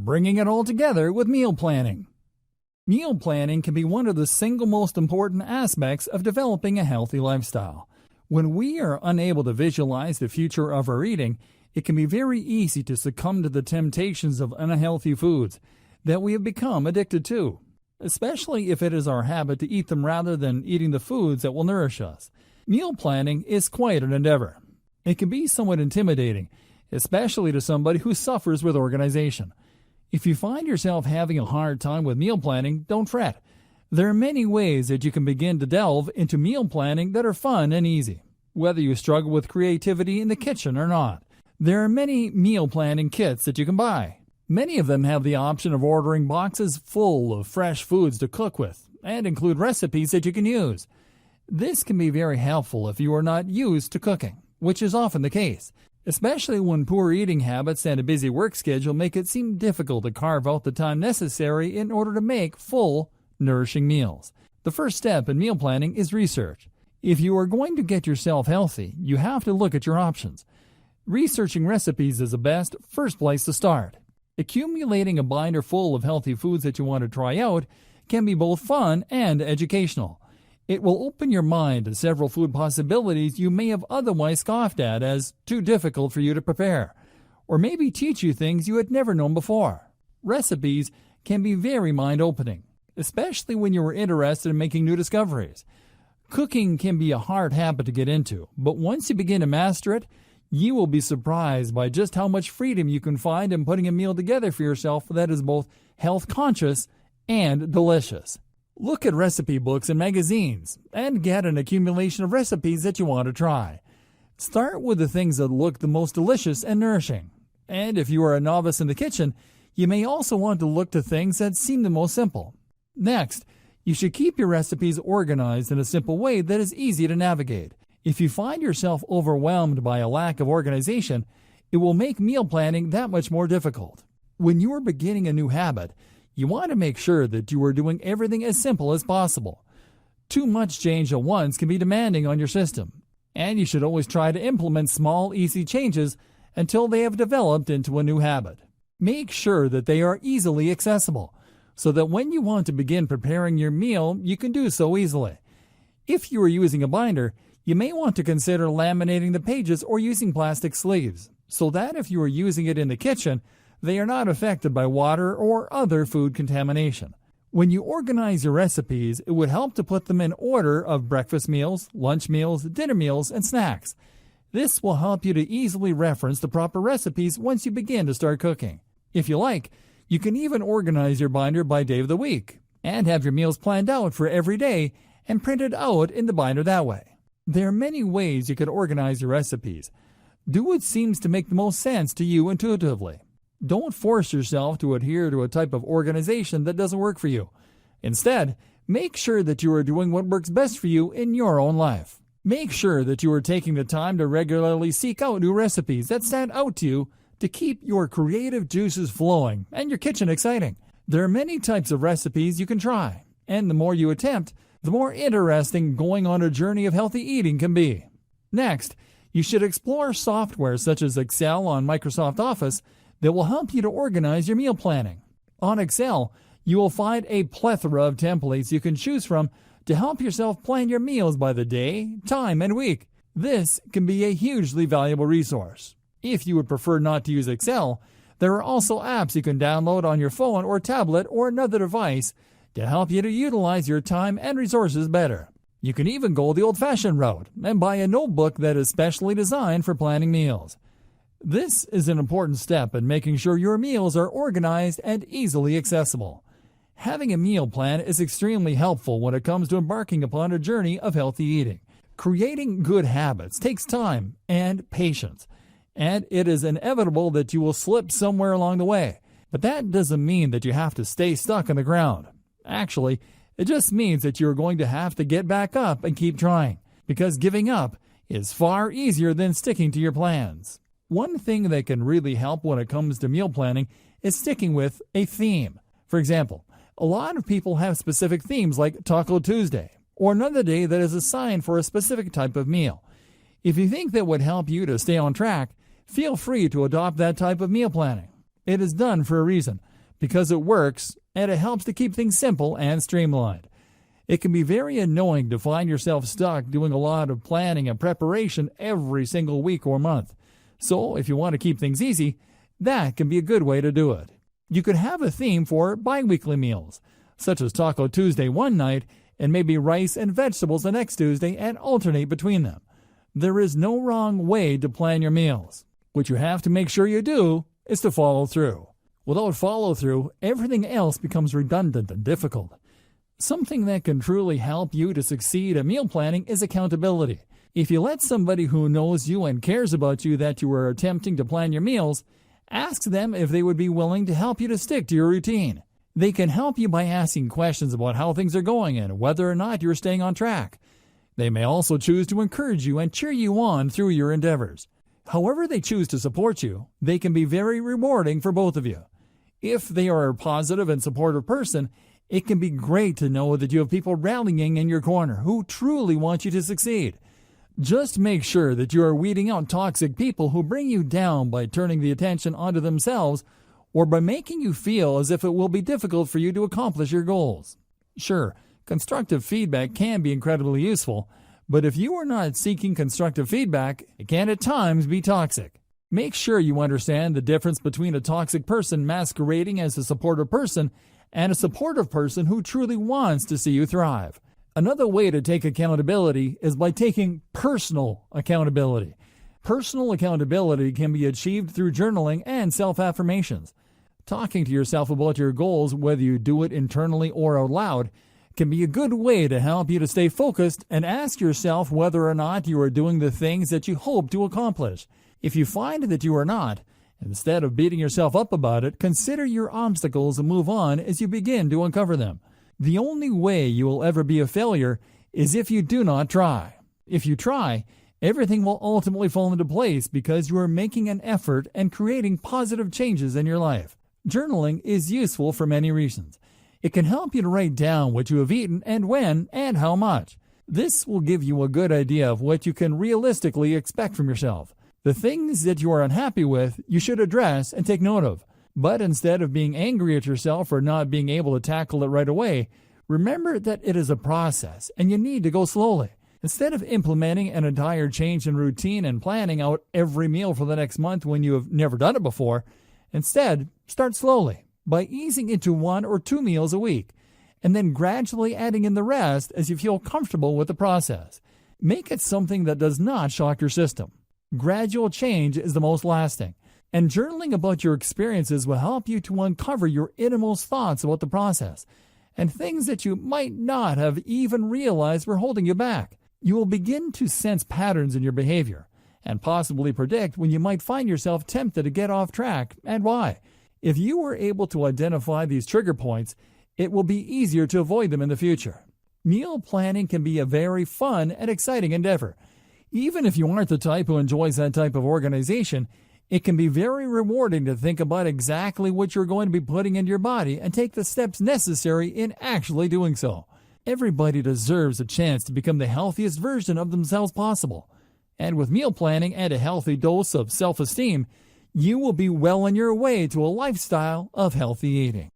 bringing it all together with meal planning. Meal planning can be one of the single most important aspects of developing a healthy lifestyle. When we are unable to visualize the future of our eating, it can be very easy to succumb to the temptations of unhealthy foods that we have become addicted to, especially if it is our habit to eat them rather than eating the foods that will nourish us. Meal planning is quite an endeavor. It can be somewhat intimidating, especially to somebody who suffers with organization. If you find yourself having a hard time with meal planning, don't fret. There are many ways that you can begin to delve into meal planning that are fun and easy, whether you struggle with creativity in the kitchen or not. There are many meal planning kits that you can buy. Many of them have the option of ordering boxes full of fresh foods to cook with and include recipes that you can use. This can be very helpful if you are not used to cooking, which is often the case, especially when poor eating habits and a busy work schedule make it seem difficult to carve out the time necessary in order to make full, nourishing meals. The first step in meal planning is research. If you are going to get yourself healthy, you have to look at your options. Researching recipes is the best first place to start. Accumulating a binder full of healthy foods that you want to try out can be both fun and educational. It will open your mind to several food possibilities you may have otherwise scoffed at as too difficult for you to prepare, or maybe teach you things you had never known before. Recipes can be very mind-opening, especially when you are interested in making new discoveries. Cooking can be a hard habit to get into, but once you begin to master it, you will be surprised by just how much freedom you can find in putting a meal together for yourself that is both health-conscious and delicious. Look at recipe books and magazines and get an accumulation of recipes that you want to try. Start with the things that look the most delicious and nourishing. And if you are a novice in the kitchen, you may also want to look to things that seem the most simple. Next, you should keep your recipes organized in a simple way that is easy to navigate. If you find yourself overwhelmed by a lack of organization, it will make meal planning that much more difficult. When you are beginning a new habit, you want to make sure that you are doing everything as simple as possible. Too much change at once can be demanding on your system, and you should always try to implement small, easy changes until they have developed into a new habit. Make sure that they are easily accessible, so that when you want to begin preparing your meal, you can do so easily. If you are using a binder, you may want to consider laminating the pages or using plastic sleeves, so that if you are using it in the kitchen, they are not affected by water or other food contamination. When you organize your recipes, it would help to put them in order of breakfast meals, lunch meals, dinner meals, and snacks. This will help you to easily reference the proper recipes once you begin to start cooking. If you like, you can even organize your binder by day of the week and have your meals planned out for every day and printed out in the binder that way. There are many ways you can organize your recipes. Do what seems to make the most sense to you intuitively. Don't force yourself to adhere to a type of organization that doesn't work for you. Instead, make sure that you are doing what works best for you in your own life. Make sure that you are taking the time to regularly seek out new recipes that stand out to you to keep your creative juices flowing and your kitchen exciting. There are many types of recipes you can try, and the more you attempt, the more interesting going on a journey of healthy eating can be. Next, you should explore software such as Excel on Microsoft Office that will help you to organize your meal planning. On Excel, you will find a plethora of templates you can choose from to help yourself plan your meals by the day, time, and week. This can be a hugely valuable resource. If you would prefer not to use Excel, there are also apps you can download on your phone or tablet or another device to help you to utilize your time and resources better. You can even go the old-fashioned route and buy a notebook that is specially designed for planning meals. This is an important step in making sure your meals are organized and easily accessible. Having a meal plan is extremely helpful when it comes to embarking upon a journey of healthy eating. Creating good habits takes time and patience, and it is inevitable that you will slip somewhere along the way. But that doesn't mean that you have to stay stuck on the ground. Actually, it just means that you're going to have to get back up and keep trying, because giving up is far easier than sticking to your plans. One thing that can really help when it comes to meal planning is sticking with a theme. For example, a lot of people have specific themes like Taco Tuesday, or another day that is assigned for a specific type of meal. If you think that would help you to stay on track, feel free to adopt that type of meal planning. It is done for a reason. because it works and it helps to keep things simple and streamlined. It can be very annoying to find yourself stuck doing a lot of planning and preparation every single week or month. So if you want to keep things easy, that can be a good way to do it. You could have a theme for bi-weekly meals, such as Taco Tuesday one night and maybe rice and vegetables the next Tuesday and alternate between them. There is no wrong way to plan your meals. What you have to make sure you do is to follow through. Without follow-through, everything else becomes redundant and difficult. Something that can truly help you to succeed at meal planning is accountability. If you let somebody who knows you and cares about you that you are attempting to plan your meals, ask them if they would be willing to help you to stick to your routine. They can help you by asking questions about how things are going and whether or not you're staying on track. They may also choose to encourage you and cheer you on through your endeavors. However they choose to support you, they can be very rewarding for both of you. If they are a positive and supportive person, it can be great to know that you have people rallying in your corner who truly want you to succeed. Just make sure that you are weeding out toxic people who bring you down by turning the attention onto themselves or by making you feel as if it will be difficult for you to accomplish your goals. Sure, constructive feedback can be incredibly useful, but if you are not seeking constructive feedback, it can at times be toxic. Make sure you understand the difference between a toxic person masquerading as a supportive person and a supportive person who truly wants to see you thrive. Another way to take accountability is by taking personal accountability. Personal accountability can be achieved through journaling and self-affirmations. Talking to yourself about your goals, whether you do it internally or out loud, can be a good way to help you to stay focused and ask yourself whether or not you are doing the things that you hope to accomplish. If you find that you are not, instead of beating yourself up about it, consider your obstacles and move on as you begin to uncover them. The only way you will ever be a failure is if you do not try. If you try, everything will ultimately fall into place because you are making an effort and creating positive changes in your life. Journaling is useful for many reasons. It can help you to write down what you have eaten and when and how much. This will give you a good idea of what you can realistically expect from yourself. The things that you are unhappy with, you should address and take note of. But instead of being angry at yourself for not being able to tackle it right away, remember that it is a process and you need to go slowly. Instead of implementing an entire change in routine and planning out every meal for the next month when you have never done it before, instead, start slowly by easing into 1 or 2 meals a week, and then gradually adding in the rest as you feel comfortable with the process. Make it something that does not shock your system. Gradual change is the most lasting, and journaling about your experiences will help you to uncover your innermost thoughts about the process and things that you might not have even realized were holding you back. You will begin to sense patterns in your behavior and possibly predict when you might find yourself tempted to get off track and why. If you are able to identify these trigger points, it will be easier to avoid them in the future. Meal planning can be a very fun and exciting endeavor. Even if you aren't the type who enjoys that type of organization, it can be very rewarding to think about exactly what you're going to be putting into your body and take the steps necessary in actually doing so. Everybody deserves a chance to become the healthiest version of themselves possible. And with meal planning and a healthy dose of self-esteem, you will be well on your way to a lifestyle of healthy eating.